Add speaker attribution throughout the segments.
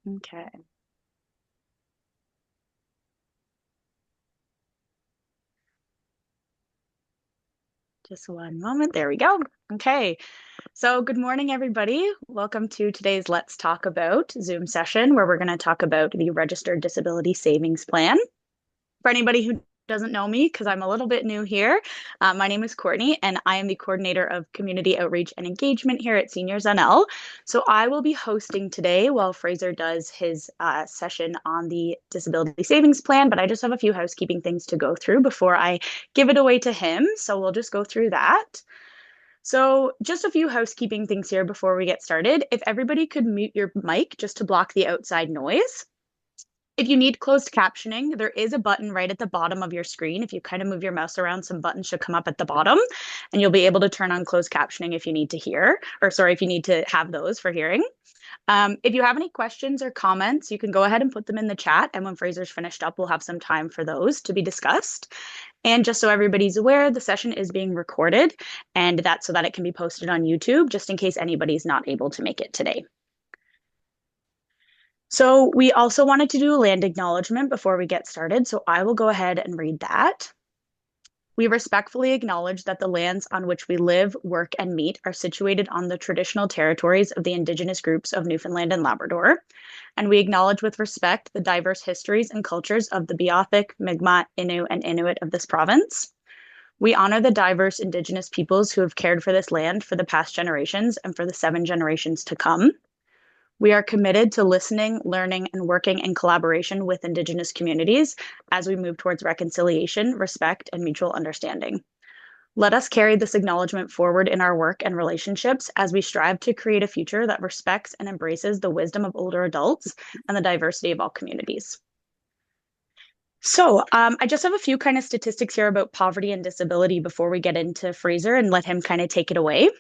Speaker 1: Okay. Just one moment. There we go. Okay. So, good morning, everybody. Welcome to today's Let's Talk About Zoom session, where we're going to talk about the Registered Disability Savings Plan. For anybody who doesn't know me, because I'm a little bit new here, my name is Courtney, and I am the coordinator of community outreach and engagement here at Seniors NL. So I will be hosting today while Fraser does his session on the disability savings plan. But I just have a few housekeeping things to go through before I give it away to him. So we'll just go through that. So, just a few housekeeping things here before we get started. If everybody could mute your mic just to block the outside noise. If you need closed captioning, there is a button right at the bottom of your screen. If you kind of move your mouse around, some buttons should come up at the bottom, and you'll be able to turn on closed captioning if you need to hear, or sorry, if you need to have those for hearing. If you have any questions or comments, you can go ahead and put them in the chat. And when Fraser's finished up, we'll have some time for those to be discussed. And just so everybody's aware, the session is being recorded, and that's so that it can be posted on YouTube, just in case anybody's not able to make it today. So we also wanted to do a land acknowledgement before we get started, so I will go ahead and read that. We respectfully acknowledge that the lands on which we live, work, and meet are situated on the traditional territories of the Indigenous groups of Newfoundland and Labrador, and we acknowledge with respect the diverse histories and cultures of the Beothuk, Mi'kmaq, Innu, and Inuit of this province. We honor the diverse Indigenous peoples who have cared for this land for the past generations and for the 7 generations to come. We are committed to listening, learning, and working in collaboration with Indigenous communities as we move towards reconciliation, respect, and mutual understanding. Let us carry this acknowledgement forward in our work and relationships as we strive to create a future that respects and embraces the wisdom of older adults and the diversity of all communities. So, I just have a few kind of statistics here about poverty and disability before we get into Fraser and let him kind of take it away.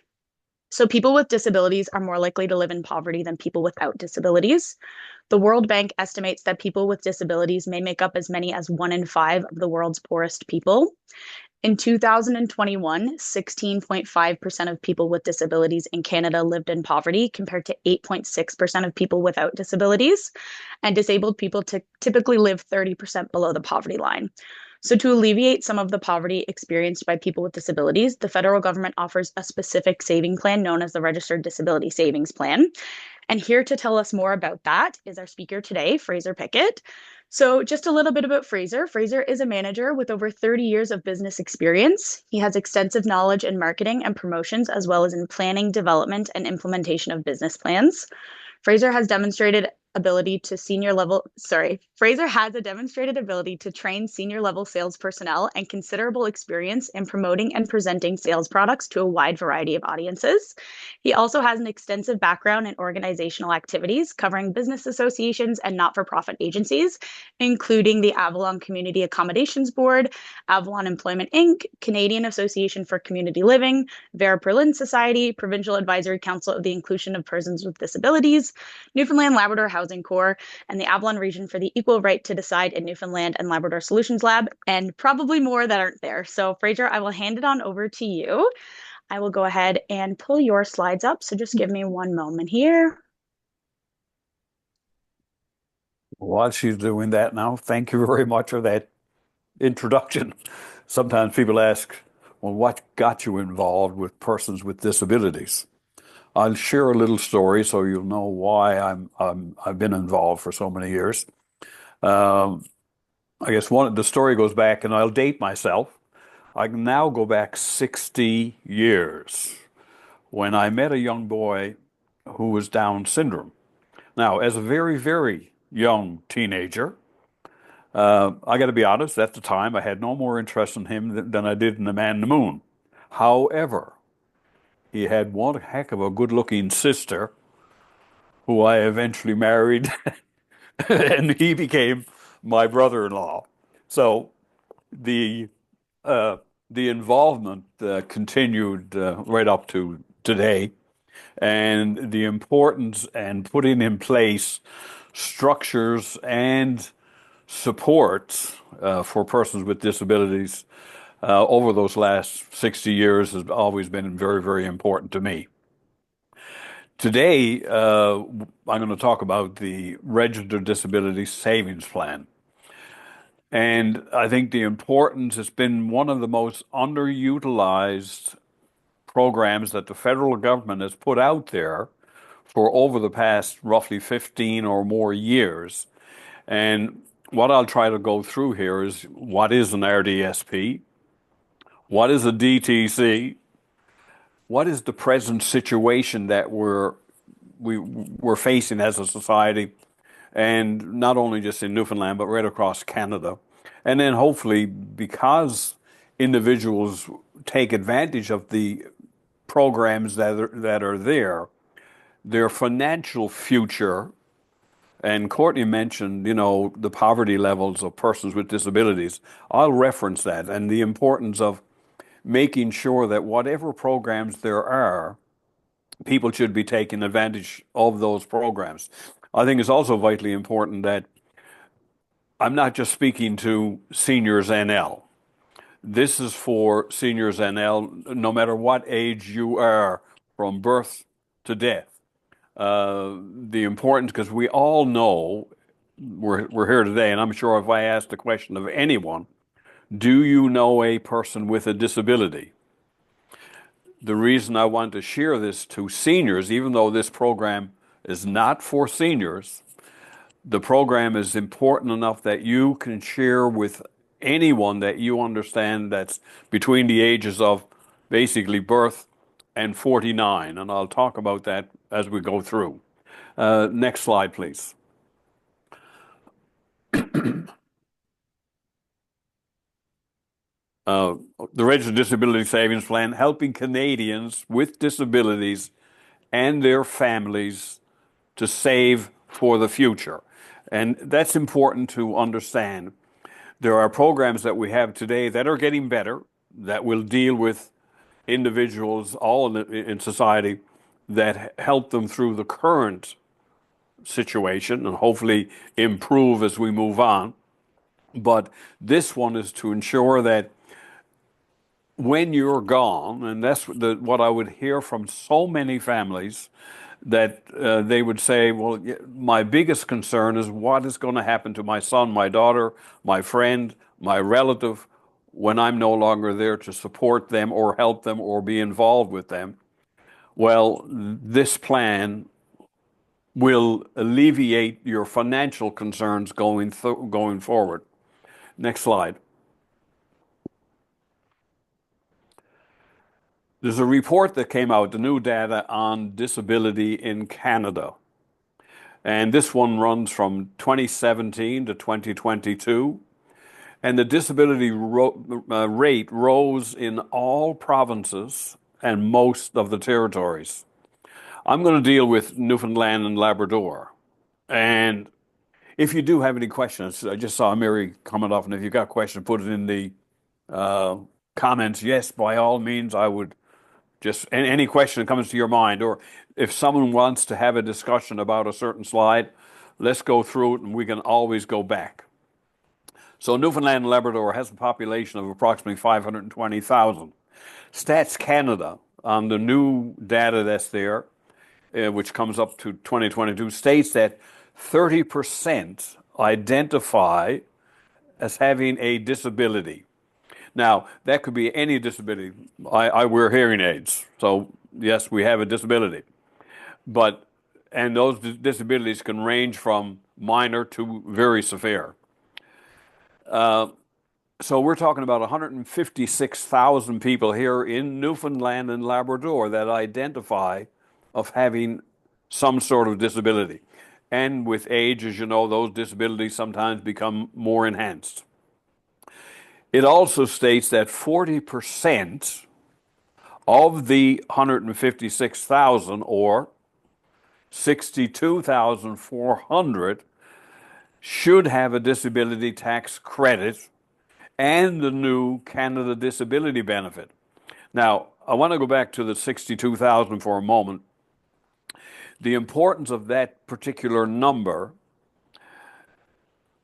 Speaker 1: So, people with disabilities are more likely to live in poverty than people without disabilities. The World Bank estimates that people with disabilities may make up as many as 1 in 5 of the world's poorest people. In 2021, 16.5% of people with disabilities in Canada lived in poverty, compared to 8.6% of people without disabilities. And disabled people typically live 30% below the poverty line. So, to alleviate some of the poverty experienced by people with disabilities, the federal government offers a specific saving plan known as the Registered Disability Savings Plan. And here to tell us more about that is our speaker today, Fraser Piccott. So, just a little bit about Fraser. Fraser is a manager with over 30 years of business experience. He has extensive knowledge in marketing and promotions, as well as in planning, development, and implementation of business plans. Fraser has demonstrated ability to senior level, sorry, Fraser has a demonstrated ability to train senior level sales personnel and considerable experience in promoting and presenting sales products to a wide variety of audiences. He also has an extensive background in organizational activities covering business associations and not-for-profit agencies, including the Avalon Community Accommodations Board, Avalon Employment Inc., Canadian Association for Community Living, Vera Berlin Society, Provincial Advisory Council of the Inclusion of Persons with Disabilities, Newfoundland Labrador Housing Corps, and the Avalon Region for the Equal Right to Decide in Newfoundland and Labrador Solutions Lab, and probably more that aren't there. So, Fraser, I will hand it on over to you. I will go ahead and pull your slides up. So just give me one moment here.
Speaker 2: While she's doing that now, thank you very much for that introduction. Sometimes people ask, well, what got you involved with persons with disabilities? I'll share a little story so you'll know why I've been involved for so many years. Um, I guess the story goes back, and I'll date myself. I can now go back 60 years when I met a young boy who was Down syndrome. Now, as a very, very young teenager, I got to be honest, at the time, I had no more interest in him than I did in the man in the moon. However, he had one heck of a good-looking sister who I eventually married, and he became my brother-in-law. So the uh, the involvement continued right up to today, and the importance and putting in place structures and support for persons with disabilities over those last 60 years has always been very, very important to me. Today, I'm going to talk about the Registered Disability Savings Plan. And I think the importance has been one of the most underutilized programs that the federal government has put out there for over the past roughly 15 or more years. And what I'll try to go through here is what is an RDSP? What is a DTC? What is the present situation that we're facing as a society, and not only just in Newfoundland, but right across Canada. And then hopefully, because individuals take advantage of the programs that are there, their financial future, and Courtney mentioned, the poverty levels of persons with disabilities. I'll reference that and the importance of making sure that whatever programs there are, people should be taking advantage of those programs. I think it's also vitally important that I'm not just speaking to Seniors NL. This is for Seniors NL, no matter what age you are, from birth to death. The importance, because we all know, we're here today, and I'm sure if I asked the question of anyone, do you know a person with a disability? The reason I want to share this to seniors, even though this program is not for seniors, the program is important enough that you can share with anyone that you understand that's between the ages of basically birth and 49. And I'll talk about that as we go through. Next slide, please. The Registered Disability Savings Plan, helping Canadians with disabilities and their families to save for the future. And that's important to understand. There are programs that we have today that are getting better, that will deal with individuals all in society, that help them through the current situation and hopefully improve as we move on. But this one is to ensure that when you're gone, and that's what I would hear from so many families, that they would say, well, my biggest concern is what is going to happen to my son, my daughter, my friend, my relative, when I'm no longer there to support them or help them or be involved with them. Well, this plan will alleviate your financial concerns going forward. Next slide. There's a report that came out, the new data on disability in Canada. And this one runs from 2017 to 2022. And the disability rate rose in all provinces and most of the territories. I'm going to deal with Newfoundland and Labrador. And if you do have any questions, I just saw Mary comment off, and if you've got questions, put it in the comments. Yes, by all means, I would just, any question that comes to your mind, or if someone wants to have a discussion about a certain slide, let's go through it and we can always go back. So Newfoundland and Labrador has a population of approximately 520,000. Stats Canada, on the new data that's there, which comes up to 2022, states that 30% identify as having a disability. Now, that could be any disability. I wear hearing aids, so yes, we have a disability. And those disabilities can range from minor to very severe. So we're talking about 156,000 people here in Newfoundland and Labrador that identify of having some sort of disability. And with age, as you know, those disabilities sometimes become more enhanced. It also states that 40% of the 156,000, or 62,400, should have a disability tax credit and the new Canada Disability Benefit. Now, I want to go back to the 62,000 for a moment. The importance of that particular number,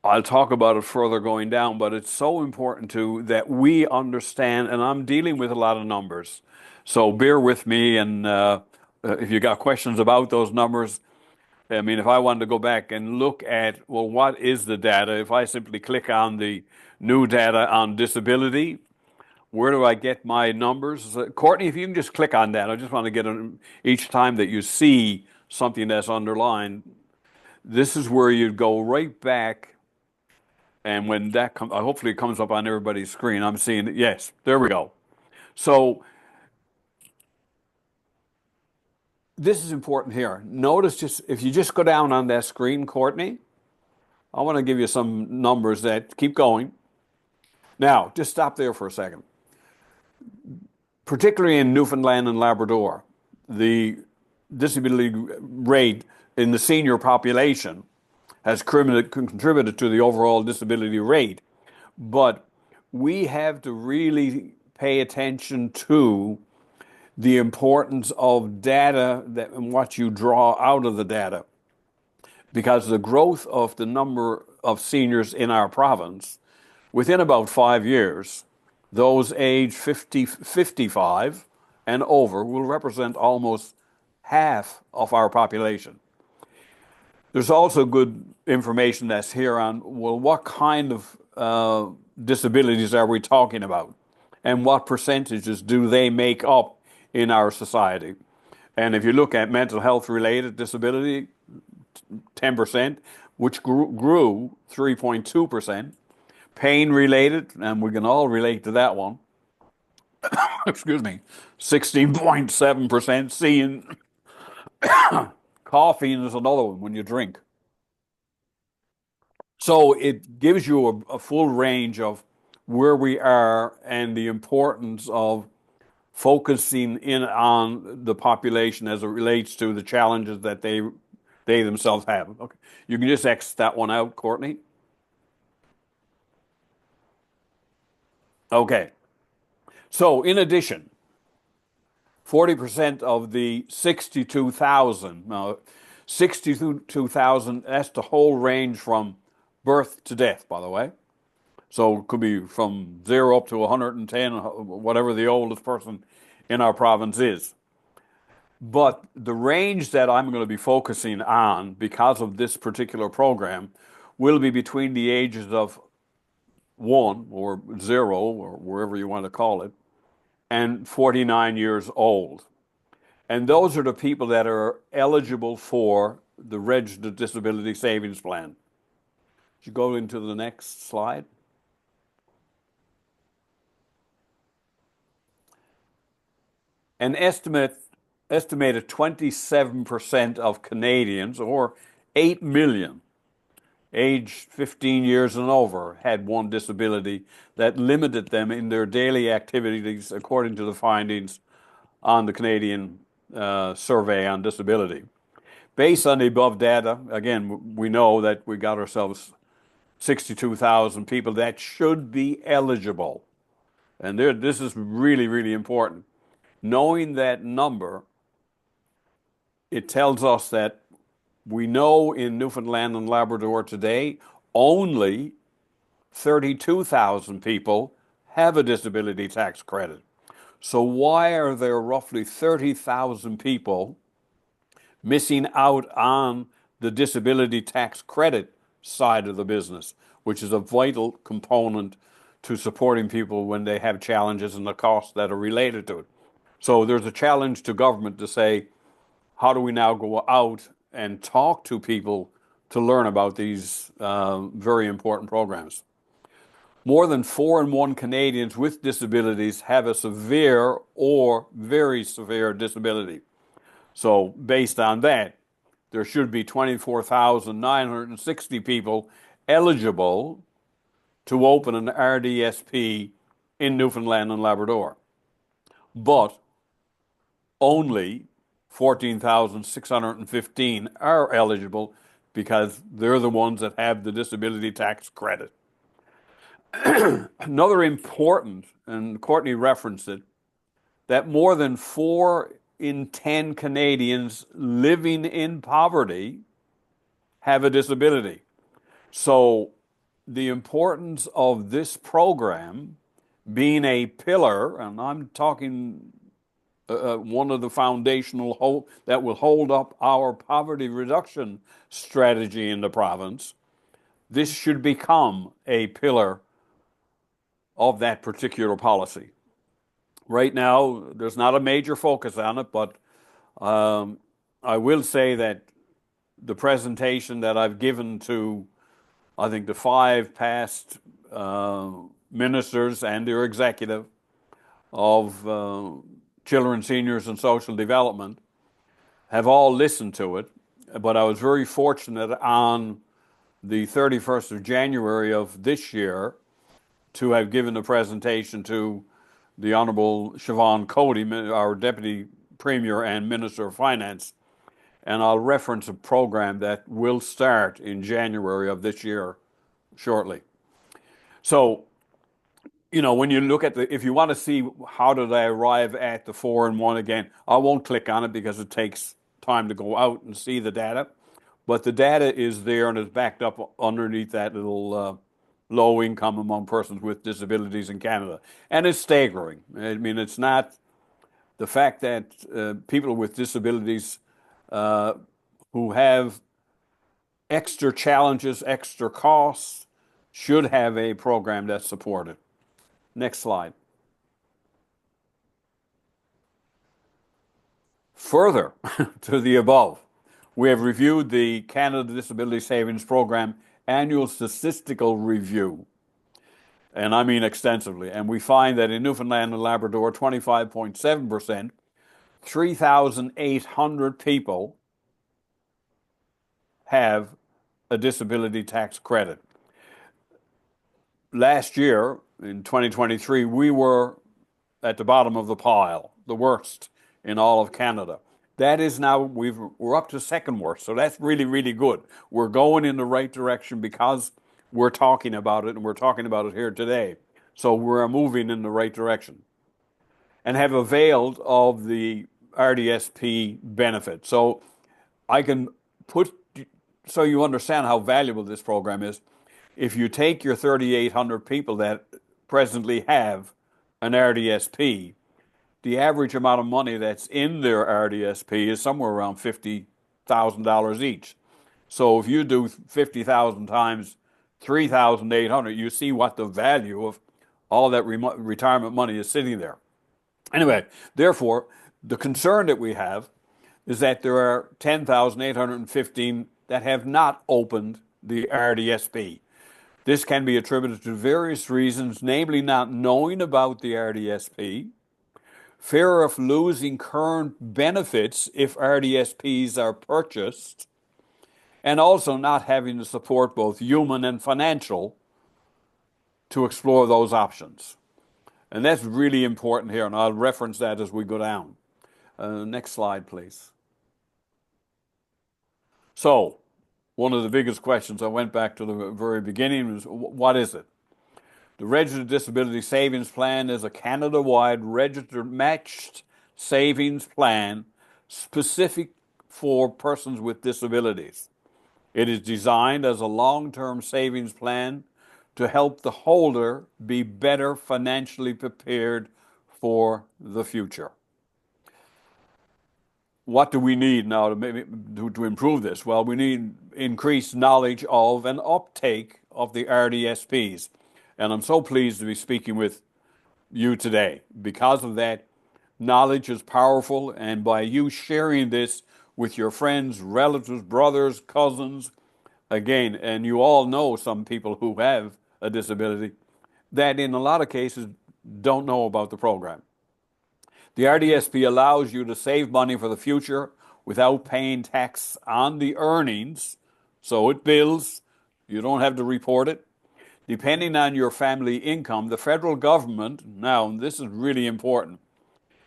Speaker 2: I'll talk about it further going down, but it's so important too that we understand, and I'm dealing with a lot of numbers, so bear with me, and if you got questions about those numbers, I mean, if I wanted to go back and look at, well, what is the data? If I simply click on the new data on disability, where do I get my numbers? Courtney, if you can just click on that, I just want to get each time that you see something that's underlined, this is where you'd go right back. And when that comes, hopefully it comes up on everybody's screen. I'm seeing it. Yes, there we go. So this is important here. Notice just if you just go down on that screen, Courtney, I want to give you some numbers that keep going. Now, just stop there for a second. Particularly in Newfoundland and Labrador, the disability rate in the senior population has contributed to the overall disability rate. But we have to really pay attention to the importance of data and what you draw out of the data. Because the growth of the number of seniors in our province, within about 5 years, those age 55 and over will represent almost half of our population. There's also good information that's here on, well, what kind of disabilities are we talking about? And what percentages do they make up in our society? And if you look at mental health related disability, 10%, which grew 3.2%. Pain related, and we can all relate to that one, excuse me, 16.7%. Seeing caffeine is another one when you drink. So it gives you a full range of where we are and the importance of focusing in on the population as it relates to the challenges that they themselves have. Okay, you can just X that one out, Courtney. Okay. So in addition, 40% of the 62,000, now 62,000, that's the whole range from birth to death, by the way. So it could be from 0 up to 110, whatever the oldest person in our province is. But the range that I'm going to be focusing on because of this particular program will be between the ages of 1 or 0 or wherever you want to call it and 49 years old. And those are the people that are eligible for the Registered Disability Savings Plan. Should you go into the next slide? An estimated 27% of Canadians, or 8 million, aged 15 years and over, had one disability that limited them in their daily activities, according to the findings on the Canadian Survey on Disability. Based on the above data, again, we know that we got ourselves 62,000 people that should be eligible. And this is really, really important. Knowing that number, it tells us that we know in Newfoundland and Labrador today, only 32,000 people have a disability tax credit. So why are there roughly 30,000 people missing out on the disability tax credit side of the business, which is a vital component to supporting people when they have challenges and the costs that are related to it? So there's a challenge to government to say, how do we now go out and talk to people to learn about these very important programs? More than 4 in 1 Canadians with disabilities have a severe or very severe disability. So based on that, there should be 24,960 people eligible to open an RDSP in Newfoundland and Labrador. But only 14,615 are eligible because they're the ones that have the disability tax credit. Another important, and Courtney referenced it, that more than 4 in 10 Canadians living in poverty have a disability. So the importance of this program being a pillar, and I'm talking one of the foundational that will hold up our poverty reduction strategy in the province. This should become a pillar of that particular policy. Right now, there's not a major focus on it, but I will say that the presentation that I've given to, I think, the 5 past ministers and their executive of children, seniors, and social development have all listened to it. But I was very fortunate on the 31st of January of this year to have given a presentation to the Honorable Siobhan Cody, our Deputy Premier and Minister of Finance, and I'll reference a program that will start in January of this year shortly. So, when you look at if you want to see how did I arrive at the 4-in-1 again, I won't click on it because it takes time to go out and see the data. But the data is there and is backed up underneath that little low income among persons with disabilities in Canada. And it's staggering. I mean, it's not the fact that people with disabilities who have extra challenges, extra costs, should have a program that's supported. Next slide. Further to the above, we have reviewed the Canada Disability Savings Program annual statistical review, and I mean extensively, and we find that in Newfoundland and Labrador, 25.7%, 3,800 people have a disability tax credit. Last year, in 2023, we were at the bottom of the pile, the worst in all of Canada. That is now, we're up to second worst, so that's really, really good. We're going in the right direction because we're talking about it, and we're talking about it here today. So we're moving in the right direction and have availed of the RDSP benefit. So I can so you understand how valuable this program is. If you take your 3,800 people that presently have an RDSP, the average amount of money that's in their RDSP is somewhere around $50,000 each. So if you do 50,000 times 3,800, you see what the value of all that retirement money is sitting there. Anyway, therefore, the concern that we have is that there are 10,815 that have not opened the RDSP. This can be attributed to various reasons, namely not knowing about the RDSP, fear of losing current benefits if RDSPs are purchased, and also not having the support, both human and financial, to explore those options. And that's really important here, and I'll reference that as we go down. Next slide, please. So, one of the biggest questions, I went back to the very beginning, was what is it? The Registered Disability Savings Plan is a Canada-wide registered matched savings plan specific for persons with disabilities. It is designed as a long-term savings plan to help the holder be better financially prepared for the future. What do we need now to improve this? Well, we need increased knowledge of and uptake of the RDSPs. And I'm so pleased to be speaking with you today. Because of that, knowledge is powerful, and by you sharing this with your friends, relatives, brothers, cousins, again, and you all know some people who have a disability that in a lot of cases don't know about the program. The RDSP allows you to save money for the future without paying tax on the earnings, so it builds. You don't have to report it. Depending on your family income, the federal government, now this is really important,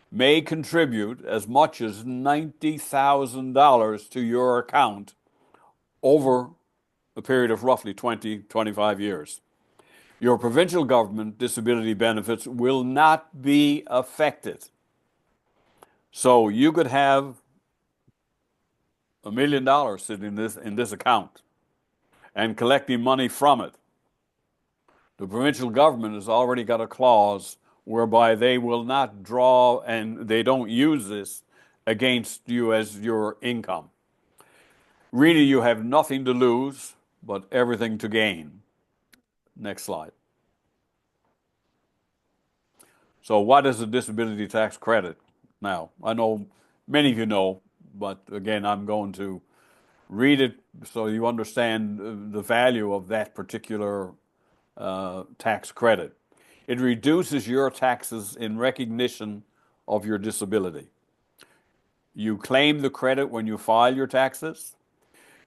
Speaker 2: may contribute as much as $90,000 to your account over a period of roughly 25 years. Your provincial government disability benefits will not be affected. So you could have $1 million sitting in this account and collecting money from it. The provincial government has already got a clause whereby they will not draw and they don't use this against you as your income. Really, you have nothing to lose, but everything to gain. Next slide. So what is a disability tax credit? Now, I know many of you know, but again, I'm going to read it so you understand the value of that particular tax credit. It reduces your taxes in recognition of your disability. You claim the credit when you file your taxes.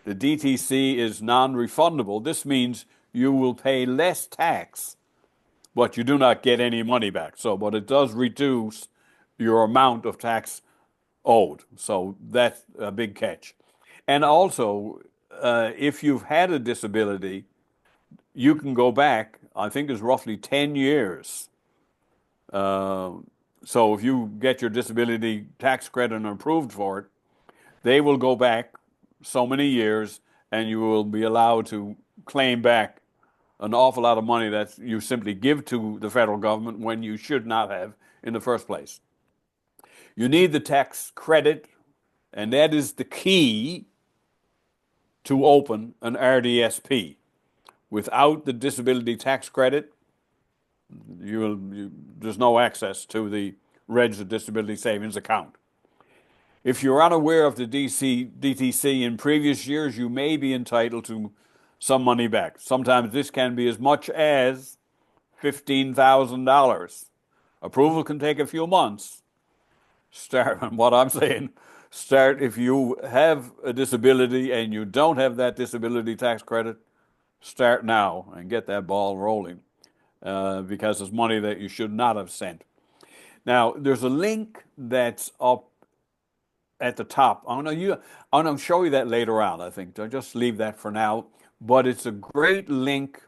Speaker 2: The DTC is non-refundable. This means you will pay less tax, but you do not get any money back. So, but it does reduce your amount of tax owed. So that's a big catch. And also, if you've had a disability, you can go back, I think it's roughly 10 years. So if you get your disability tax credit and approved for it, they will go back so many years and you will be allowed to claim back an awful lot of money that you simply give to the federal government when you should not have in the first place. You need the tax credit, and that is the key to open an RDSP. Without the disability tax credit, there's no access to the registered disability savings account. If you're unaware of the DTC in previous years, you may be entitled to some money back. Sometimes this can be as much as $15,000. Approval can take a few months. Start, what I'm saying, start if you have a disability and you don't have that disability tax credit, start now and get that ball rolling because it's money that you should not have sent. Now, there's a link that's up at the top. I'm going to show you that later on, I think. I'll just leave that for now. But it's a great link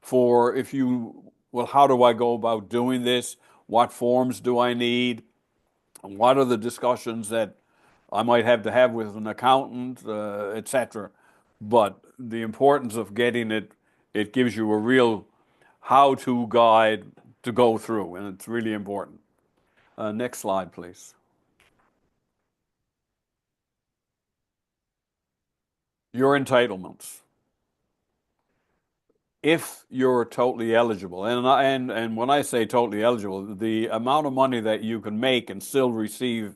Speaker 2: for if you, well, how do I go about doing this? What forms do I need? What are the discussions that I might have to have with an accountant, etc. But the importance of getting it, it gives you a real how-to guide to go through, and it's really important. Next slide, please. Your entitlements. If you're totally eligible, and when I say totally eligible, the amount of money that you can make and still receive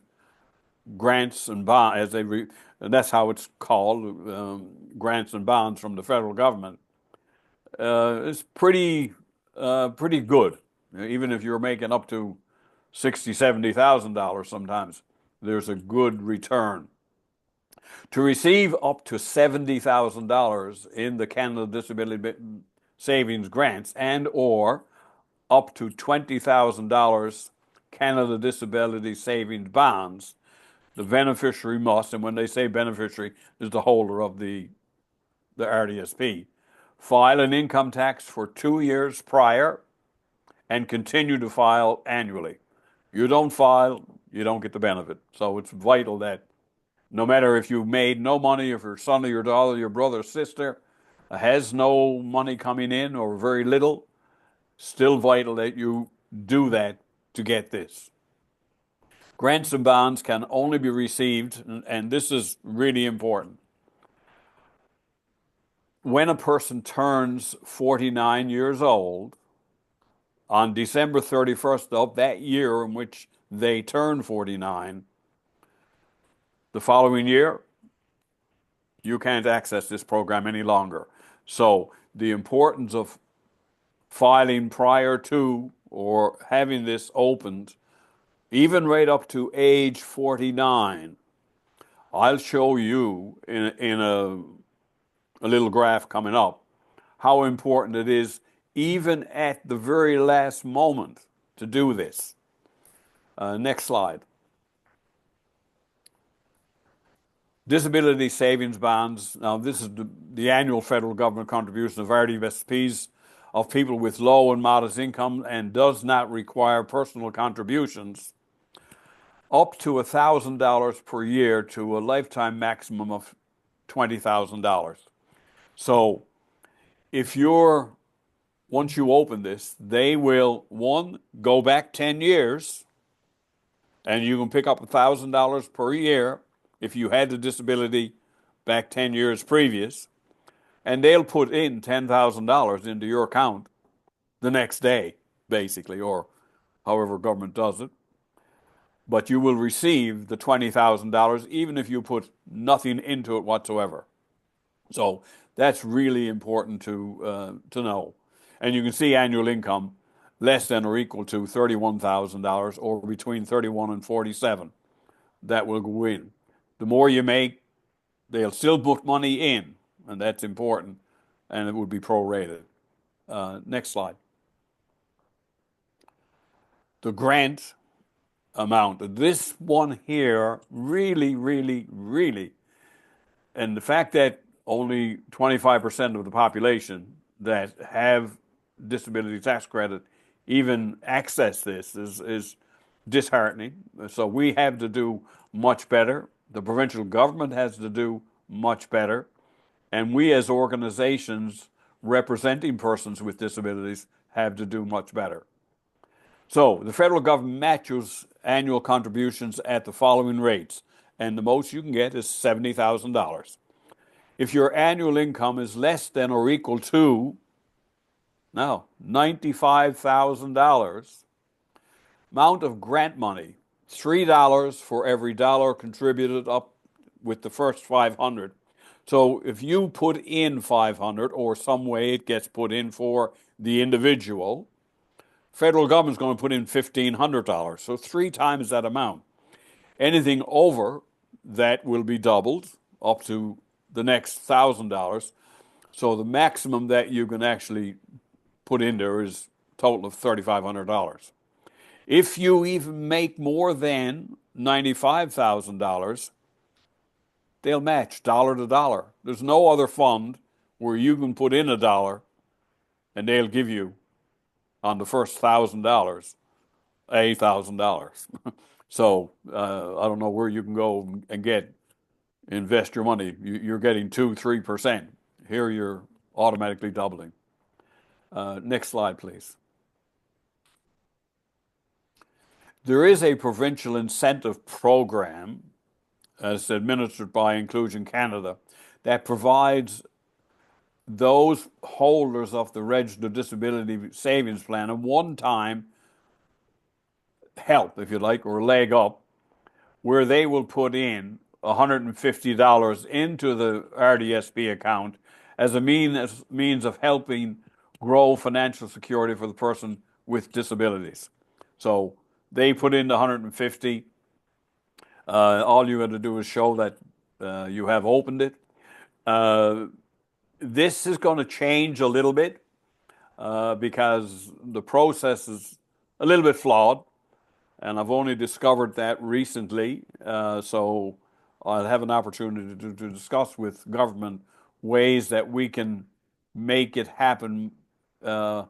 Speaker 2: grants and bonds, and that's how it's called, grants and bonds from the federal government, is pretty good. Even if you're making up to $60,000-$70,000 sometimes, there's a good return. To receive up to $70,000 in the Canada Disability Savings Grants and or up to $20,000 Canada Disability Savings Bonds, the beneficiary must, and when they say beneficiary, is the holder of the RDSP, file an income tax for 2 years prior and continue to file annually. You don't file, you don't get the benefit. So it's vital that no matter if you made no money, if your son or your daughter, your brother or sister has no money coming in or very little, still vital that you do that to get this. Grants and bonds can only be received, and this is really important, when a person turns 49 years old on December 31st of that year in which they turn 49, the following year, you can't access this program any longer. So the importance of filing prior to or having this opened, even right up to age 49, I'll show you in a little graph coming up how important it is even at the very last moment to do this. Next slide. Disability savings bonds. Now, this is the annual federal government contribution of RDSPs of people with low and modest income and does not require personal contributions, up to $1,000 per year to a lifetime maximum of $20,000. So if you're once you open this, they will, one, go back 10 years, and you can pick up $1,000 per year if you had the disability back 10 years previous, and they'll put in $10,000 into your account the next day, basically, or however government does it. But you will receive the $20,000 even if you put nothing into it whatsoever. So that's really important to know. And you can see annual income less than or equal to $31,000 or between 31 and 47. That will go in. The more you make, they'll still put money in, and that's important, and it would be prorated. Next slide. The grant amount. This one here really, really, really, and the fact that only 25% of the population that have disability tax credit even access this is disheartening. So we have to do much better. The provincial government has to do much better. And we as organizations representing persons with disabilities have to do much better. So the federal government matches annual contributions at the following rates, and the most you can get is $70,000. If your annual income is less than or equal to, now, $95,000, amount of grant money, $3 for every dollar contributed up with the first 500. So if you put in 500 or some way it gets put in for the individual, federal government's going to put in $1,500, so 3 times that amount. Anything over that will be doubled up to the next $1,000. So the maximum that you can actually put in there is a total of $3,500. If you even make more than $95,000, they'll match dollar to dollar. There's no other fund where you can put in a dollar and they'll give you on the first $1,000 $1,000. So I don't know where you can go and invest your money. You're getting 2-3%. Here you're automatically doubling. Next slide, please. There is a provincial incentive program as administered by Inclusion Canada that provides those holders of the Registered Disability Savings Plan a one-time help, if you like, or leg up, where they will put in $150 into the RDSP account as a means of helping grow financial security for the person with disabilities. So they put in the 150. All you got to do is show that you have opened it. This is going to change a little bit because the process is a little bit flawed, and I've only discovered that recently. So I'll have an opportunity to discuss with government ways that we can make it happen to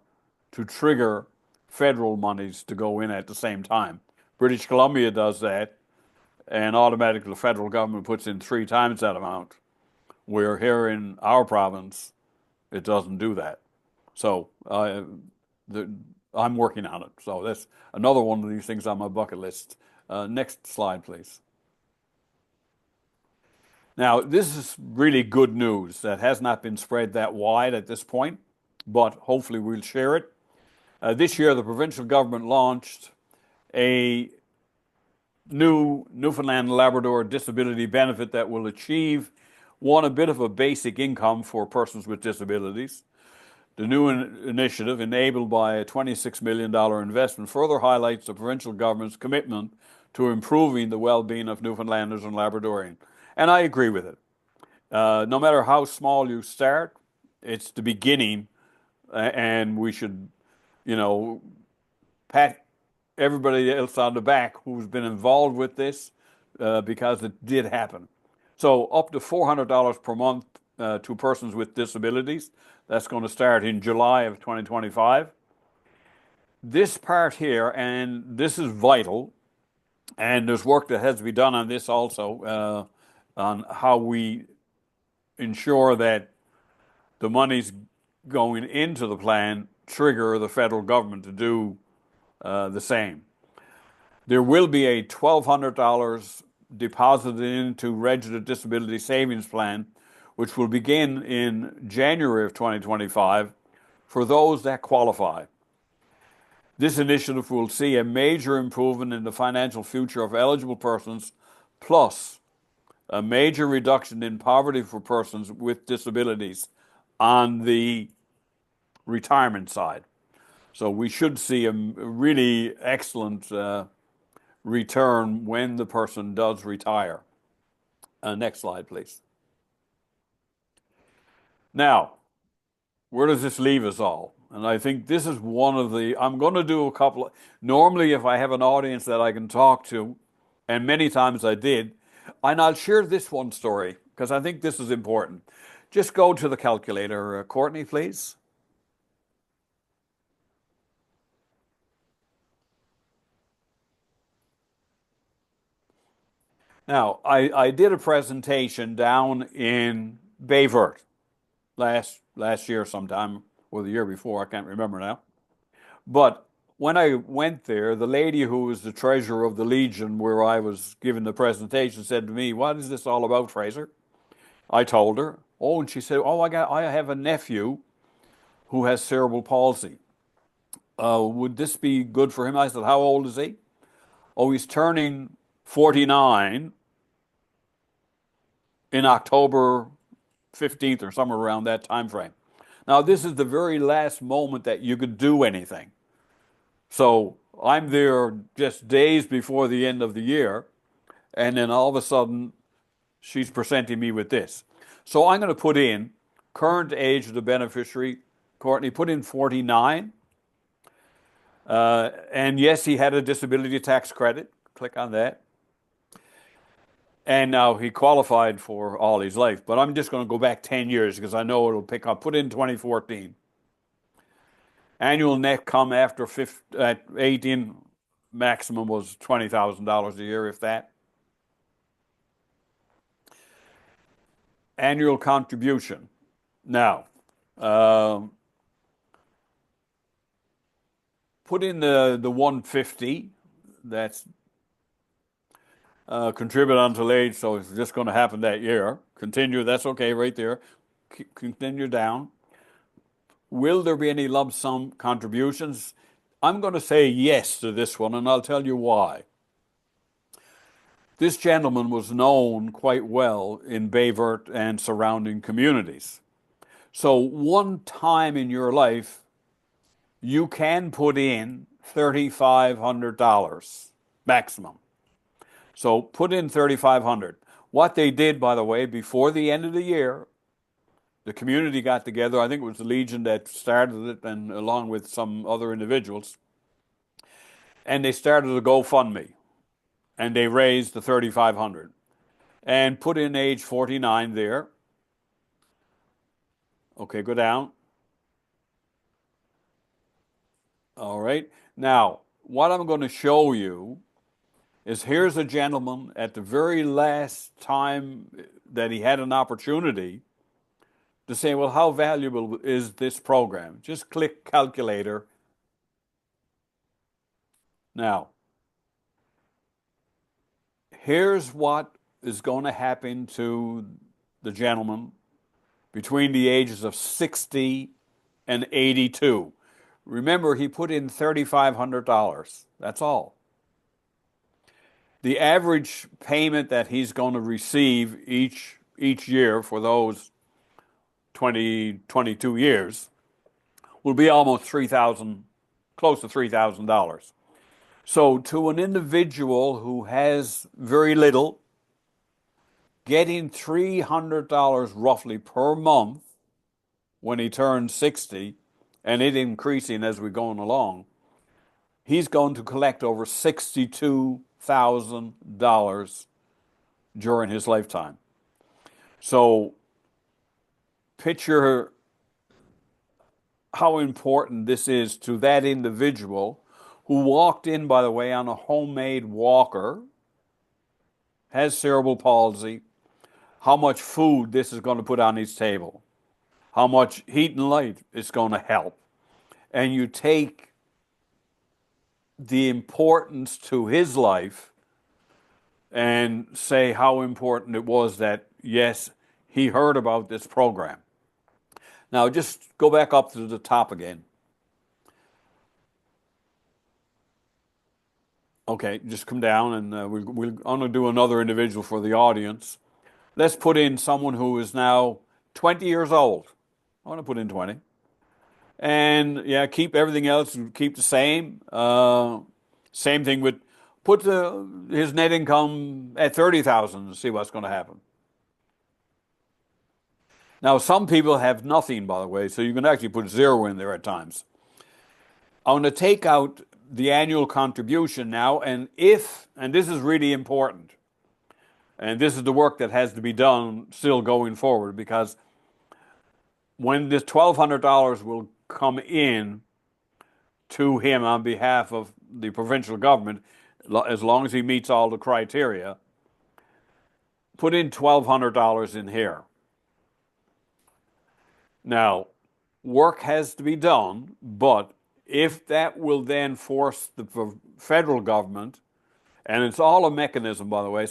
Speaker 2: trigger federal monies to go in at the same time. British Columbia does that, and automatically the federal government puts in 3 times that amount. Where here in our province, it doesn't do that. So I'm working on it. So that's another one of these things on my bucket list. Next slide, please. Now, this is really good news that has not been spread that wide at this point, but hopefully we'll share it. This year, the provincial government launched a new Newfoundland and Labrador disability benefit that will achieve a bit of a basic income for persons with disabilities. The new initiative, enabled by a $26 million investment, further highlights the provincial government's commitment to improving the well-being of Newfoundlanders and Labradorians. And I agree with it. No matter how small you start, it's the beginning, and we should, pat everybody else on the back who's been involved with this because it did happen. So up to $400 per month to persons with disabilities. That's going to start in July of 2025. This part here, and this is vital, and there's work that has to be done on this also, on how we ensure that the money's going into the plan trigger the federal government to do the same. There will be a $1,200 deposited into Registered Disability Savings Plan, which will begin in January of 2025 for those that qualify. This initiative will see a major improvement in the financial future of eligible persons, plus a major reduction in poverty for persons with disabilities on the retirement side. So we should see a really excellent return when the person does retire. Next slide, please. Now, where does this leave us all? And I think this is one of the, I'm going to do a couple, normally if I have an audience that I can talk to, and many times I did, and I'll share this one story because I think this is important. Just go to the calculator, Courtney, please. Now, I did a presentation down in Bayvert last year sometime, or the year before, I can't remember now. But when I went there, the lady who was the treasurer of the Legion where I was giving the presentation said to me, "What is this all about, Fraser?" I told her. Oh, and she said, "Oh, I have a nephew who has cerebral palsy. Would this be good for him?" I said, "How old is he?" "Oh, he's turning 49 in October 15th or somewhere around that time frame." Now, this is the very last moment that you could do anything. So I'm there just days before the end of the year, and then all of a sudden, she's presenting me with this. So I'm going to put in current age of the beneficiary. Courtney, put in 49. And yes, he had a disability tax credit. Click on that. And now he qualified for all his life. But I'm just going to go back 10 years because I know it'll pick up. Put in 2014. Annual net come after 18, maximum was $20,000 a year, if that. Annual contribution. Now, put in the 150. That's contribute until age, so it's just going to happen that year. Continue, that's okay right there. Continue down. Will there be any lump sum contributions? I'm going to say yes to this one, and I'll tell you why. This gentleman was known quite well in Bayvert and surrounding communities. So one time in your life, you can put in $3,500 maximum. So put in $3,500. What they did, by the way, before the end of the year, the community got together. I think it was the Legion that started it, and along with some other individuals, and they started a GoFundMe, and they raised the $3,500 and put in age 49 there. Okay, go down. All right. Now, what I'm going to show you is here's a gentleman at the very last time that he had an opportunity to say, well, how valuable is this program? Just click calculator. Now, here's what is going to happen to the gentleman between the ages of 60 and 82. Remember, he put in $3,500. That's all. The average payment that he's going to receive each year for those 22 years will be almost $3,000, close to $3,000. So to an individual who has very little, getting $300 roughly per month when he turns 60, and it increasing as we're going along, he's going to collect over $62,000 during his lifetime. So picture how important this is to that individual who walked in, by the way, on a homemade walker, has cerebral palsy, how much food this is going to put on his table, how much heat and light it's going to help. and you take the importance to his life and say how important it was that, yes, he heard about this program. Now, just go back up to the top again. Okay, just come down, and we're going to do another individual for the audience. Let's put in someone who is now 20 years old. I want to put in 20. And yeah, keep everything else, keep the same. Same thing with put his net income at 30,000 and see what's going to happen. Now, some people have nothing, by the way, so you can actually put zero in there at times. I want to take out the annual contribution now, and this is really important, and this is the work that has to be done still going forward, because when this $1,200 will come in to him on behalf of the provincial government, as long as he meets all the criteria, put in $1,200 in here. Now, work has to be done, but if that will then force the federal government, and it's all a mechanism, by the way,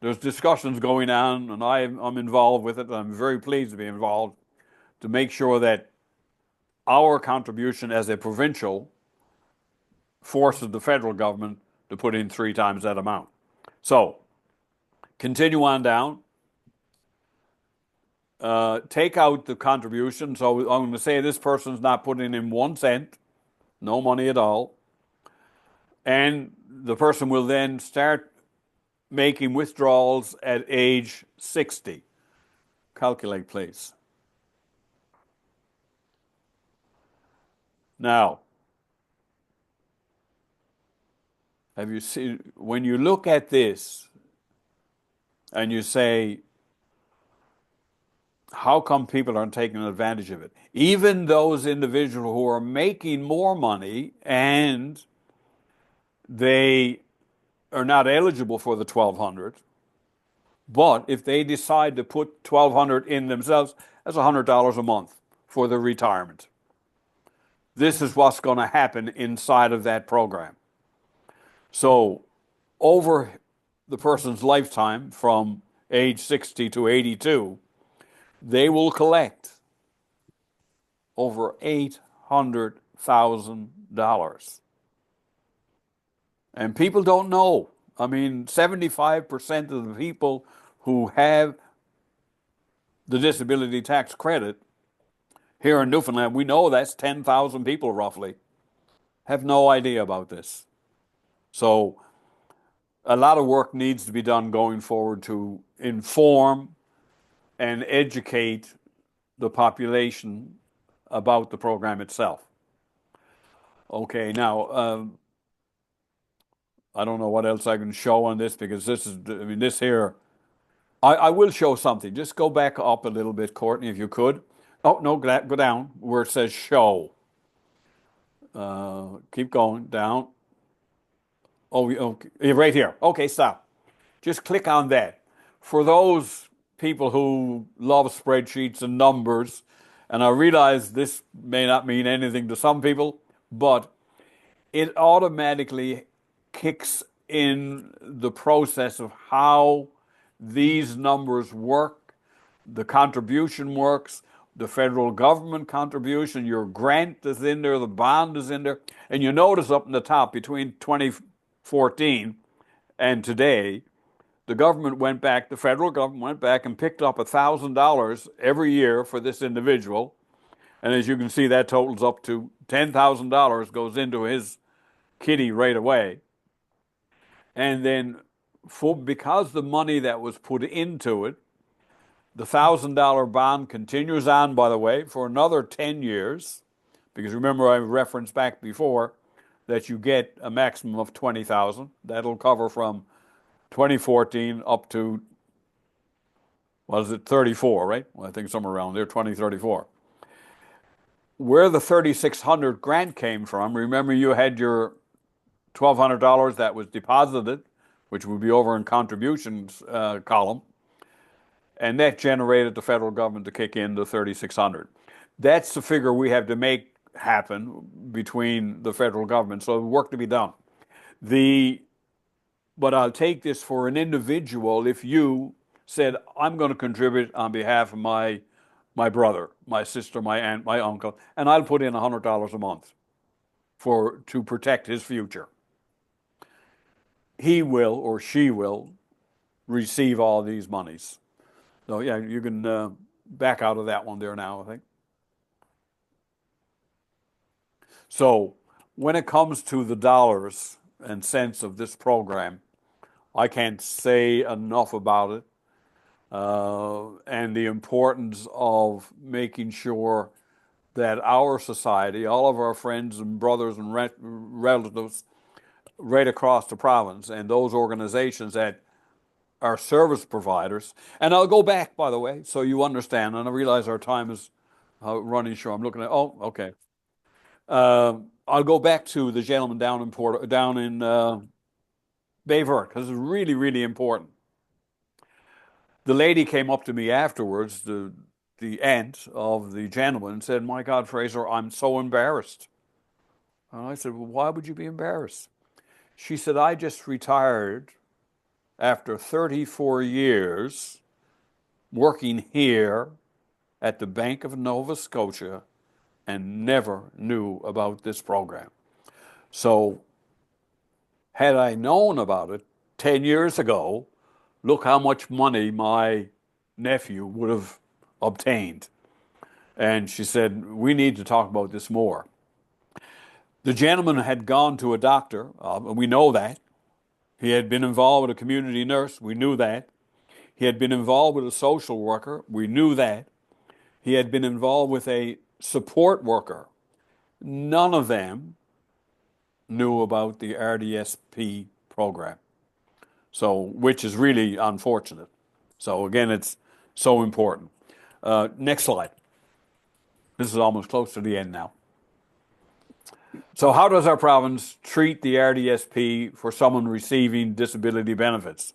Speaker 2: there's discussions going on, and I'm involved with it, and I'm very pleased to be involved, to make sure that our contribution as a provincial forces the federal government to put in 3 times that amount. So, continue on down. Take out the contribution. So I'm going to say this person's not putting in 1 cent, no money at all. And the person will then start making withdrawals at age 60. Calculate, please. Now, have you seen, when you look at this and you say, how come people aren't taking advantage of it? Even those individuals who are making more money and they are not eligible for the $1,200, but if they decide to put $1,200 in themselves, that's $100 a month for their retirement. This is what's going to happen inside of that program. So over the person's lifetime, from age 60 to 82, they will collect over $800,000. And people don't know. I mean, 75% of the people who have the disability tax credit here in Newfoundland, we know that's 10,000 people roughly, have no idea about this. So a lot of work needs to be done going forward to inform and educate the population about the program itself. Okay, now, I don't know what else I can show on this, because this is, I mean, this here, I will show something. Just go back up a little bit, Courtney, if you could. Oh, no, go down where it says show. Keep going down. Oh, okay, right here. Okay, stop. Just click on that. For those people who love spreadsheets and numbers, and I realize this may not mean anything to some people, but it automatically kicks in the process of how these numbers work, the contribution works, the federal government contribution, your grant is in there, the bond is in there, and you notice up in the top, between 2014 and today, the government went back, the federal government went back and picked up $1,000 every year for this individual. And as you can see, that totals up to $10,000 goes into his kitty right away. And then because the money that was put into it, the $1,000 bond continues on, by the way, for another 10 years. Because remember, I referenced back before that you get a maximum of $20,000. That'll cover from 2014 up to, what is it, 34, right? Well, I think somewhere around there, 2034. Where the 3,600 grant came from, remember you had your $1,200 that was deposited, which would be over in contributions column, and that generated the federal government to kick in the 3,600. That's the figure we have to make happen between the federal government. So work to be done. But I'll take this for an individual. If you said, I'm going to contribute on behalf of my brother, my sister, my aunt, my uncle, and I'll put in $100 a month to protect his future. He will or she will receive all these monies. So yeah, you can back out of that one there now, I think. So when it comes to the dollars and cents of this program, I can't say enough about it, and the importance of making sure that our society, all of our friends and brothers and relatives right across the province, and those organizations that are service providers. And I'll go back, by the way, so you understand, and I realize our time is running short. I'm looking at, oh, okay. I'll go back to the gentleman down in Bay Verte, because it's really, really important. The lady came up to me afterwards, the aunt of the gentleman, and said, "My God, Fraser, I'm so embarrassed." And I said, "Well, why would you be embarrassed?" She said, "I just retired after 34 years working here at the Bank of Nova Scotia and never knew about this program. So had I known about it 10 years ago, look how much money my nephew would have obtained." And she said, "We need to talk about this more." The gentleman had gone to a doctor. We know that. He had been involved with a community nurse. We knew that. He had been involved with a social worker. We knew that. He had been involved with a support worker. None of them knew about the RDSP program. So, which is really unfortunate. So again, it's so important. Next slide. This is almost close to the end now. So how does our province treat the RDSP for someone receiving disability benefits?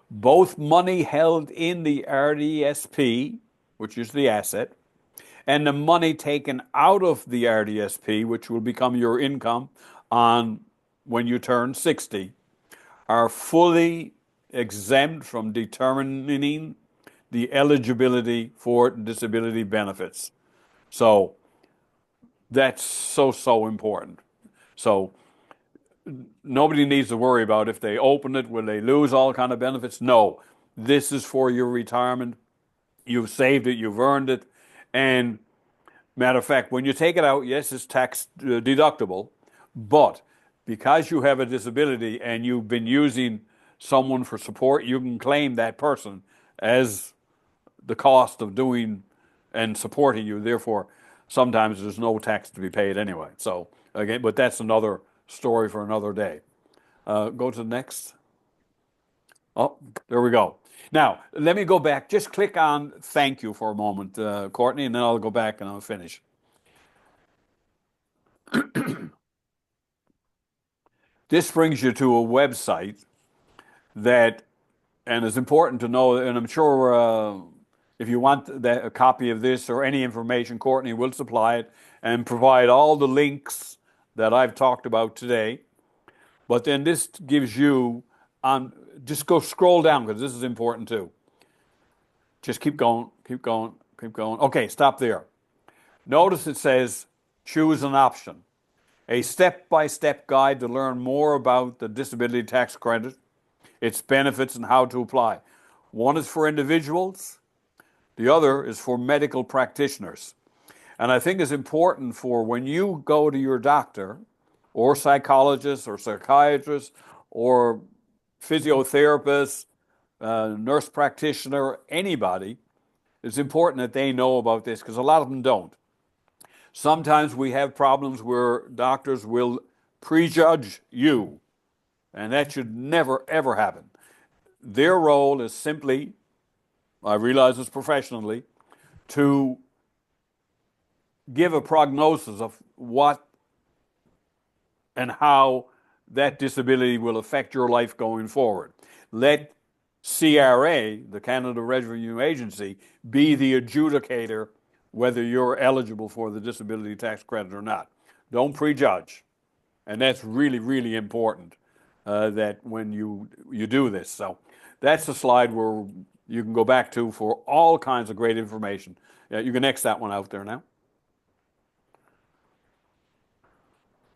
Speaker 2: Both money held in the RDSP, which is the asset, and the money taken out of the RDSP, which will become your income on when you turn 60, are fully exempt from determining the eligibility for disability benefits. So that's so important. So nobody needs to worry about if they open it, will they lose all kind of benefits? No, this is for your retirement. You've saved it, you've earned it, and matter of fact, when you take it out, yes, it's tax deductible, but because you have a disability and you've been using someone for support, you can claim that person as the cost of doing and supporting you. Therefore, sometimes there's no tax to be paid anyway. So again, but that's another story for another day. Go to the next. Oh, there we go. Now, let me go back. Just click on thank you for a moment, Courtney, and then I'll go back and I'll finish. This brings you to a website that, and it's important to know, and I'm sure if you want a copy of this or any information, Courtney will supply it and provide all the links that I've talked about today. But then this gives you on, just go scroll down because this is important too. Just keep going, keep going, keep going. Okay, stop there. Notice it says choose an option. A step-by-step guide to learn more about the disability tax credit, its benefits, and how to apply. One is for individuals. The other is for medical practitioners. And I think it's important for when you go to your doctor or psychologist or psychiatrist or physiotherapist, nurse practitioner, anybody, it's important that they know about this because a lot of them don't. Sometimes we have problems where doctors will prejudge you, and that should never, ever happen. Their role is simply, I realize this professionally, to give a prognosis of what and how that disability will affect your life going forward. Let CRA, the Canada Revenue Agency, be the adjudicator whether you're eligible for the disability tax credit or not. Don't prejudge. And that's really, really important that when you do this. So that's a slide where you can go back to for all kinds of great information. You can X that one out there now.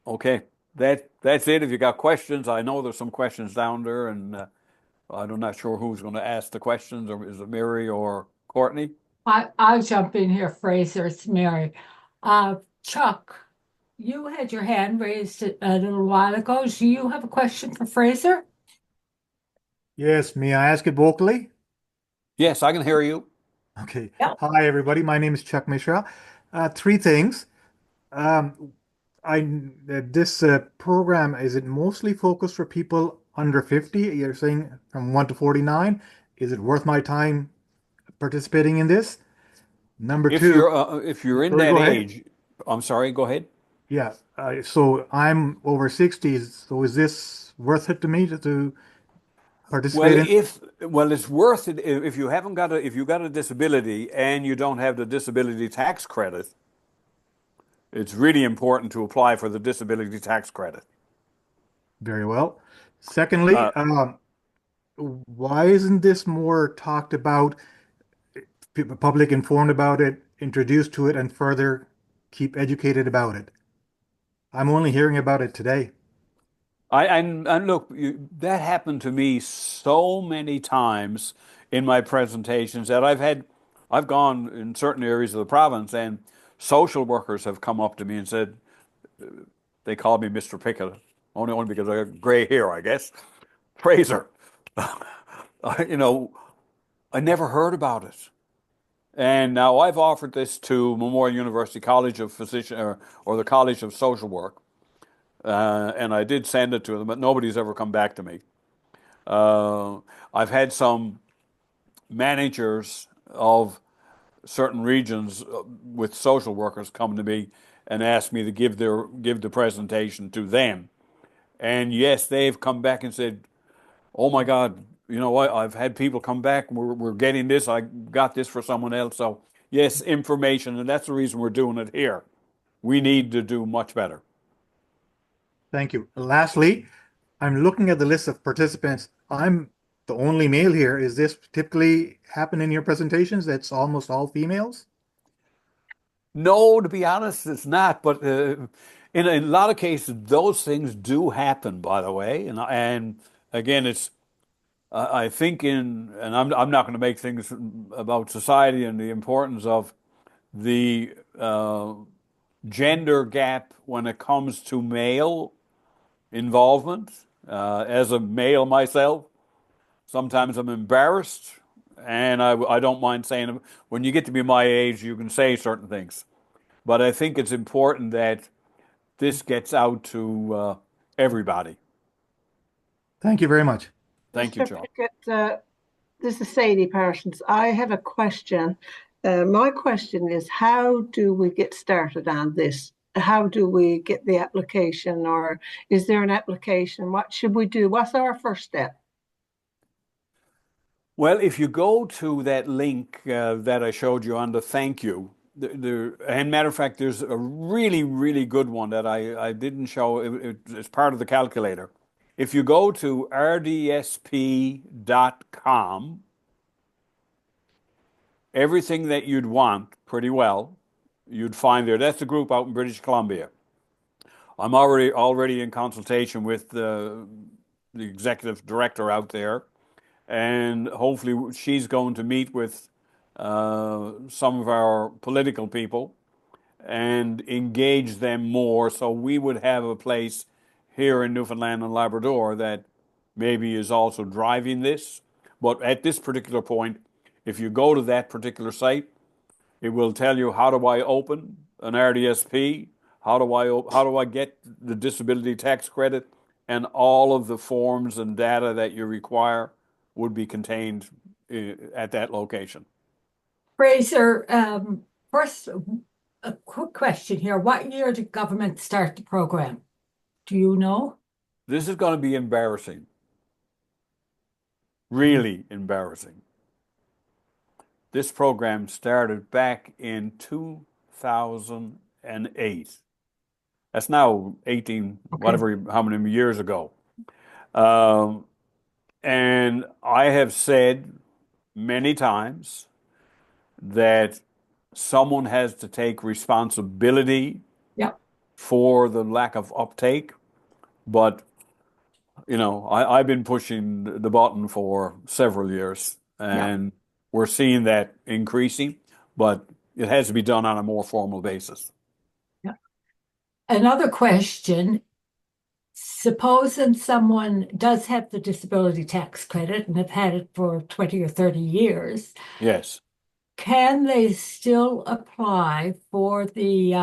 Speaker 2: Okay, that's it. If you got questions, I know there's some questions down there, and I'm not sure who's going to ask the questions, or is it Mary or Courtney?
Speaker 3: I'll jump in here, Fraser. It's Mary. Chuck, you had your hand raised a little while ago. Do you have a question for Fraser?
Speaker 4: Yes, may I ask it vocally?
Speaker 2: Yes, I can hear you.
Speaker 4: Okay.
Speaker 3: Yep.
Speaker 4: Hi, everybody. My name is Chuck Mishra. Three things. Um, this program, is it mostly focused for people under 50? You're saying from 1 to 49. Is it worth my time participating in this? Number two,
Speaker 2: If you're in
Speaker 4: sorry,
Speaker 2: that
Speaker 4: go ahead.
Speaker 2: age, I'm sorry, go ahead.
Speaker 4: Yeah. So I'm over 60. So is this worth it to me to
Speaker 2: Well,
Speaker 4: participate in?
Speaker 2: it's worth it if you haven't got if you got a disability and you don't have the disability tax credit. It's really important to apply for the disability tax credit.
Speaker 4: Very well. Secondly,
Speaker 2: Uh,
Speaker 4: why isn't this more talked about, public informed about it, introduced to it, and further keep educated about it? I'm only hearing about it today.
Speaker 2: and look, that happened to me so many times in my presentations that I've gone in certain areas of the province, and social workers have come up to me and said they call me Mr. Pickett, only because I have gray hair, I guess. Fraser, you know, I never heard about it. And now I've offered this to Memorial University College of Physician or the College of Social Work, and I did send it to them, but nobody's ever come back to me. Uh, I've had some managers of certain regions with social workers come to me and ask me to give the presentation to them. And yes, they've come back and said, "Oh my God, you know what? I've had people come back. We're getting this. I got this for someone else." So yes, information, and that's the reason we're doing it here. We need to do much better.
Speaker 4: Thank you. Lastly, I'm looking at the list of participants. I'm the only male here. Is this typically happen in your presentations? That's almost all females?
Speaker 2: No, to be honest, it's not. But in a lot of cases, those things do happen. By the way, and again, it's I think and I'm not going to make things about society and the importance of the gender gap when it comes to male involvement. As a male myself, sometimes I'm embarrassed, and I don't mind saying when you get to be my age, you can say certain things. But I think it's important that this gets out to everybody.
Speaker 4: Thank you very much.
Speaker 2: Thank you,
Speaker 5: Mr.
Speaker 2: Joe.
Speaker 5: Pickett, this is Sadie Parsons. I have a question. My question is, how do we get started on this? How do we get the application, or is there an application? What should we do? What's our first step?
Speaker 2: Well, if you go to that link that I showed you on the thank you, and matter of fact, there's a really, really good one that I didn't show. It's part of the calculator. If you go to rdsp.com, everything that you'd want pretty well, you'd find there. That's the group out in British Columbia. I'm already in consultation with the executive director out there, and hopefully she's going to meet with some of our political people and engage them more, so we would have a place here in Newfoundland and Labrador that maybe is also driving this. But at this particular point, if you go to that particular site, it will tell you how do I open an RDSP, how do I get the disability tax credit, and all of the forms and data that you require would be contained at that location.
Speaker 3: Fraser, first, a quick question here. What year did government start the program? Do you know?
Speaker 2: This is going to be embarrassing, really embarrassing. this program started back in 2008. That's now 18, whatever, how many years ago. And I have said many times that someone has to take responsibility for the lack of uptake. But, I've been pushing the button for several years, and we're seeing that increasing, but it has to be done on a more formal basis.
Speaker 3: Another question, supposing someone does have the disability tax credit and have had it for 20 or 30 years.
Speaker 2: Yes.
Speaker 3: Can they still apply for the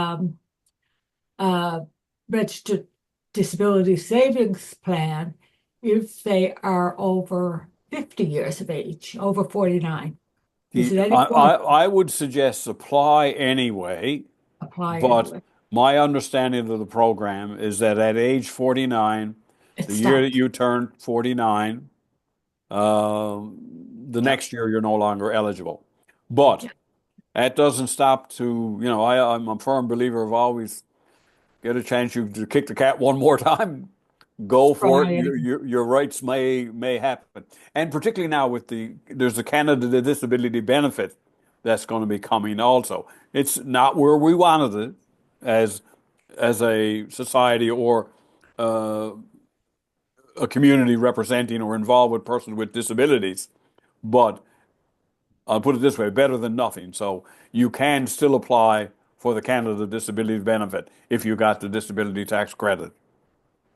Speaker 3: registered disability savings plan if they are over 50 years of age, over 49?
Speaker 2: I would suggest apply anyway. But my understanding of the program is that at age 49, the year that you turn 49, the next year you're no longer eligible. But that doesn't stop to, I'm a firm believer of always get a chance to kick the cat one more time. Go for it. Your rights may happen. And particularly now there's the Canada Disability Benefit that's going to be coming also. It's not where we wanted it as a society or a community representing or involved with persons with disabilities. But I'll put it this way, better than nothing. So you can still apply for the Canada Disability Benefit if you got the disability tax credit.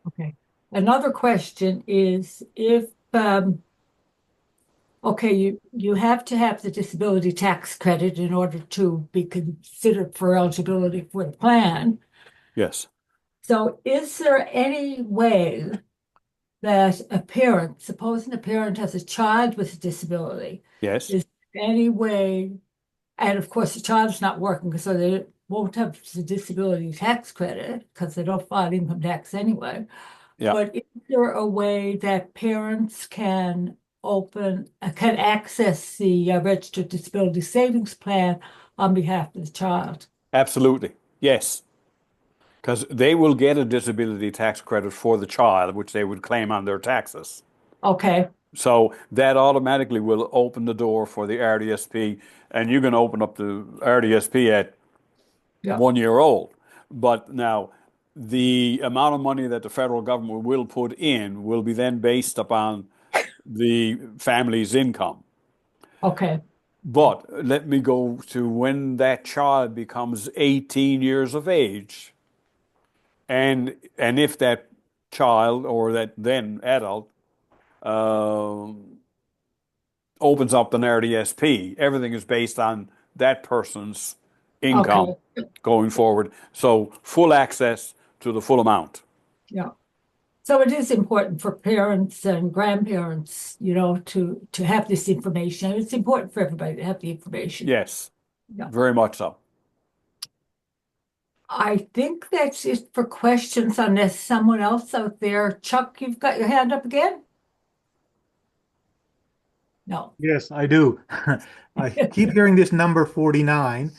Speaker 3: Okay. Another question is if, you have to have the disability tax credit in order to be considered for eligibility for the plan.
Speaker 2: Yes.
Speaker 3: So is there any way that a parent, supposing a parent has a child with a disability,
Speaker 2: yes,
Speaker 3: is there any way, and of course the child's not working, so they won't have the disability tax credit because they don't file income tax anyway.
Speaker 2: Yeah.
Speaker 3: But is there a way that parents can access the registered disability savings plan on behalf of the child?
Speaker 2: Absolutely. Yes. Because they will get a disability tax credit for the child, which they would claim on their taxes.
Speaker 3: Okay.
Speaker 2: So that automatically will open the door for the RDSP, and you can open up the RDSP at 1 year old. But now the amount of money that the federal government will put in will be then based upon the family's income.
Speaker 3: Okay.
Speaker 2: But let me go to when that child becomes 18 years of age. And if that child or that then adult opens up an RDSP, everything is based on that person's income going forward. So full access to the full amount.
Speaker 3: Yeah. So it is important for parents and grandparents, to have this information. It's important for everybody to have the information.
Speaker 2: Yes, very much so.
Speaker 3: I think that's it for questions, unless someone else out there. Chuck, you've got your hand up again? No.
Speaker 4: Yes, I do. I keep hearing this number 49.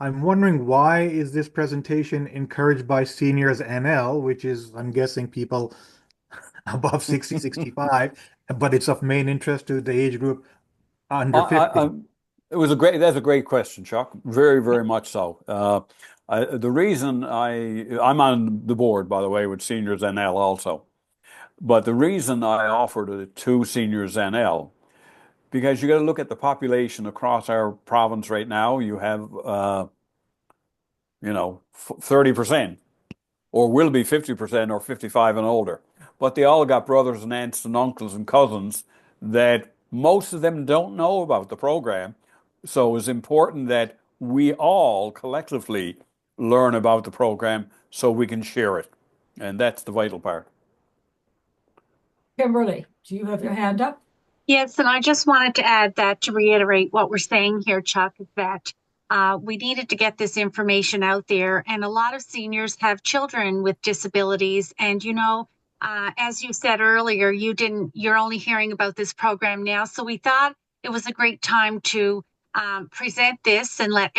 Speaker 4: I'm wondering, why is this presentation encouraged by Seniors NL, which is, I'm guessing, people above 60, 65, but it's of main interest to the age group under 50.
Speaker 2: That's a great question, Chuck. Very, very much so. The reason I'm on the board, by the way, with Seniors NL also. But the reason I offered it to Seniors NL, because you got to look at the population across our province right now. You have, 30%, or will be 50%, or 55 and older. But they all got brothers and aunts and uncles and cousins that most of them don't know about the program. So it's important that we all collectively learn about the program so we can share it. And that's the vital part.
Speaker 3: Kimberly, do you have your hand up?
Speaker 6: Yes, and I just wanted to add that to reiterate what we're saying here, Chuck, is that we needed to get this information out there. And a lot of seniors have children with disabilities. And, as you said earlier, you're only hearing about this program now. So we thought it was a great time to present this and let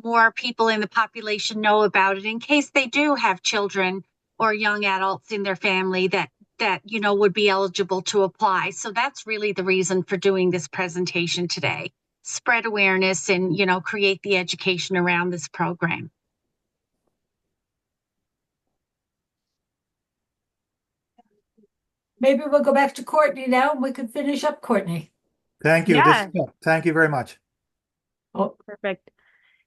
Speaker 6: more people in the population know about it in case they do have children or young adults in their family that would be eligible to apply. So that's really the reason for doing this presentation today. Spread awareness and, create the education around this program.
Speaker 3: Maybe we'll go back to Courtney now and we can finish up, Courtney.
Speaker 4: Thank you.
Speaker 1: Yeah.
Speaker 4: Thank you very much.
Speaker 3: Oh,
Speaker 1: Perfect.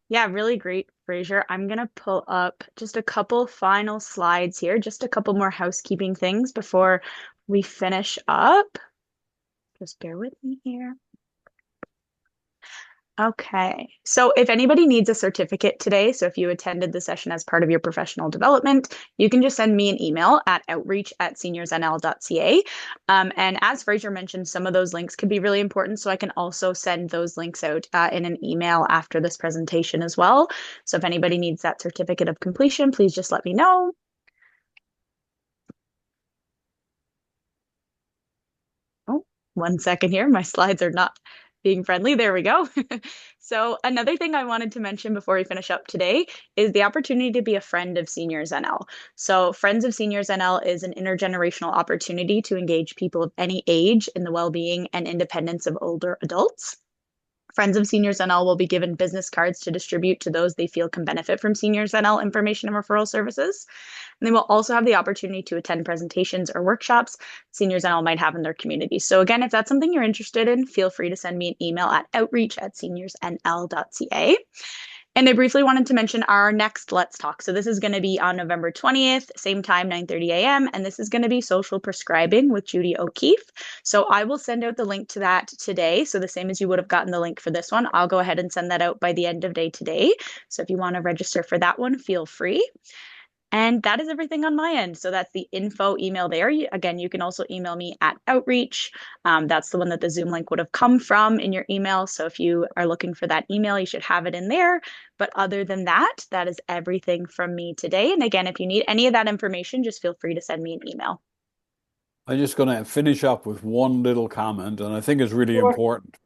Speaker 1: Yeah, really great, Fraser. I'm going to pull up just a couple final slides here, just a couple more housekeeping things before we finish up. Just bear with me here. Okay, so if anybody needs a certificate today, so if you attended the session as part of your professional development, you can just send me an email at outreach@seniorsnl.ca. And as Fraser mentioned, some of those links could be really important, so I can also send those links out in an email after this presentation as well. So if anybody needs that certificate of completion, please just let me know. Oh, 1 second here. My slides are not being friendly. There we go. So another thing I wanted to mention before we finish up today is the opportunity to be a friend of Seniors NL. So Friends of Seniors NL is an intergenerational opportunity to engage people of any age in the well-being and independence of older adults. Friends of Seniors NL will be given business cards to distribute to those they feel can benefit from Seniors NL information and referral services. And they will also have the opportunity to attend presentations or workshops Seniors NL might have in their community. So again, if that's something you're interested in, feel free to send me an email at outreach@seniorsnl.ca. And I briefly wanted to mention our next Let's Talk. So this is going to be on November 20th, same time, 9:30 a.m. And this is going to be social prescribing with Judy O'Keefe. So I will send out the link to that today. So the same as you would have gotten the link for this one, I'll go ahead and send that out by the end of day today. So if you want to register for that one, feel free. And that is everything on my end. So that's the info email there. Again, you can also email me at Outreach. That's the one that the Zoom link would have come from in your email. So if you are looking for that email, you should have it in there. But other than that, that is everything from me today. And again, if you need any of that information, just feel free to send me an email.
Speaker 2: I'm just going to finish up with one little comment, and I think it's really important.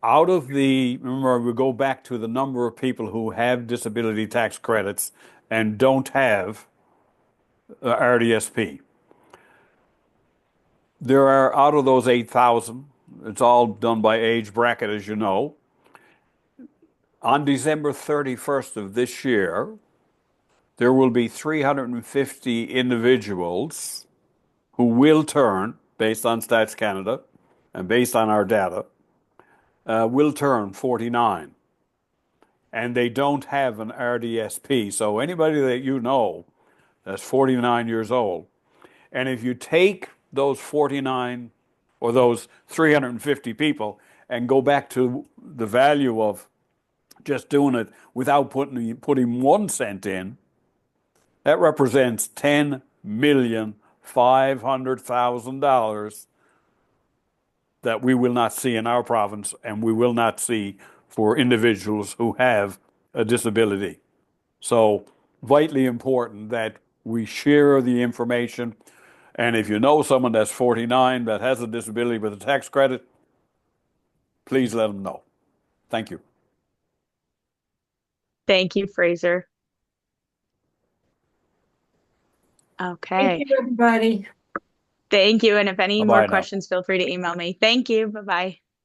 Speaker 2: Remember, we go back to the number of people who have disability tax credits and don't have RDSP. There are, out of those 8,000, it's all done by age bracket, as you know. On December 31st of this year, there will be 350 individuals who will turn, based on Stats Canada and based on our data, will turn 49. And they don't have an RDSP. So anybody that you know that's 49 years old, and if you take those 49 or those 350 people and go back to the value of just doing it without putting 1 cent in, that represents $10,500,000 that we will not see in our province, and we will not see for individuals who have a disability. So vitally important that we share the information. And if you know someone that's 49 that has a disability with a tax credit, please let them know. Thank you.
Speaker 1: Thank you, Fraser. Okay.
Speaker 3: thank you, everybody.
Speaker 1: Thank you. And if any
Speaker 2: Bye-bye
Speaker 1: more
Speaker 2: now.
Speaker 1: questions, feel free to email me. Thank you. Bye-bye.